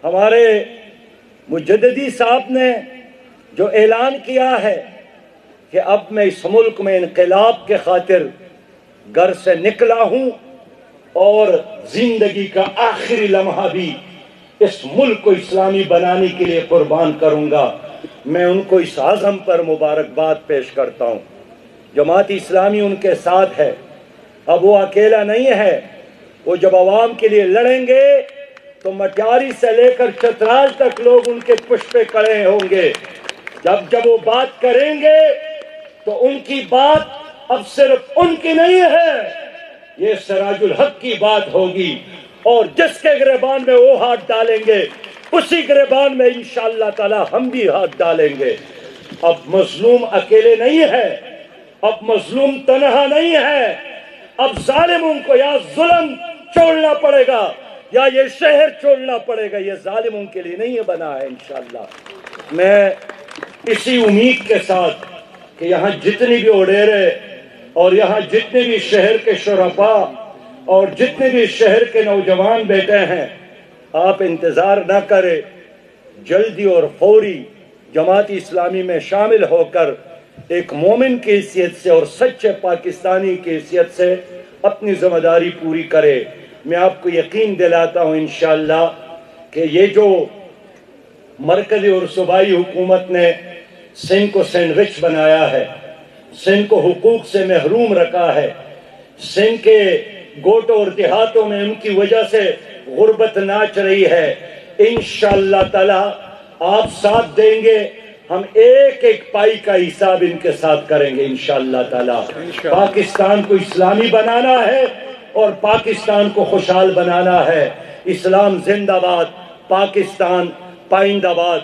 ہمارے مجددی صاحب نے جو اعلان کیا ہے کہ اب میں اس ملک میں انقلاب کے خاطر گھر سے نکلا ہوں اور زندگی کا آخری لمحہ بھی اس ملک کو اسلامی بنانے کے لیے قربان کروں گا، میں ان کو اس عزم پر مبارکباد پیش کرتا ہوں۔ جماعت اسلامی ان کے ساتھ ہے، اب وہ اکیلا نہیں ہے۔ وہ جب عوام کے لیے لڑیں گے تو مٹیاری سے لے کر چترال تک لوگ ان کے پشت پہ کھڑے ہوں گے۔ جب وہ بات کریں گے تو ان کی بات اب صرف ان کی نہیں ہے، یہ سراج الحق کی بات ہوگی، اور جس کے گریبان میں وہ ہاتھ ڈالیں گے اسی گریبان میں انشاءاللہ تعالی ہم بھی ہاتھ ڈالیں گے۔ اب مظلوم اکیلے نہیں ہے، اب مظلوم تنہا نہیں ہے، اب ظالموں کو یا ظلم چھوڑنا پڑے گا یا یہ شہر چھوڑنا پڑے گا، یہ ظالموں کے لیے نہیں بنا ہے انشاءاللہ۔ میں اسی امید کے ساتھ کہ یہاں جتنی بھی وڈیرے اور یہاں جتنے بھی شہر کے شرفاء اور جتنے بھی شہر کے نوجوان بیٹھے ہیں، آپ انتظار نہ کریں، جلدی اور فوری جماعت اسلامی میں شامل ہو کر ایک مومن کی حیثیت سے اور سچے پاکستانی کی حیثیت سے اپنی ذمہ داری پوری کرے۔ میں آپ کو یقین دلاتا ہوں انشاءاللہ کہ یہ جو مرکزی اور صوبائی حکومت نے سندھ کو سینڈوچ بنایا ہے، سندھ کو حقوق سے محروم رکھا ہے، سندھ کے گوٹوں اور دیہاتوں میں ان کی وجہ سے غربت ناچ رہی ہے، انشاءاللہ تعالی آپ ساتھ دیں گے، ہم ایک ایک پائی کا حساب ان کے ساتھ کریں گے انشاءاللہ تعالی۔ پاکستان کو اسلامی بنانا ہے اور پاکستان کو خوشحال بنانا ہے۔ اسلام زندہ باد، پاکستان پائندہ باد۔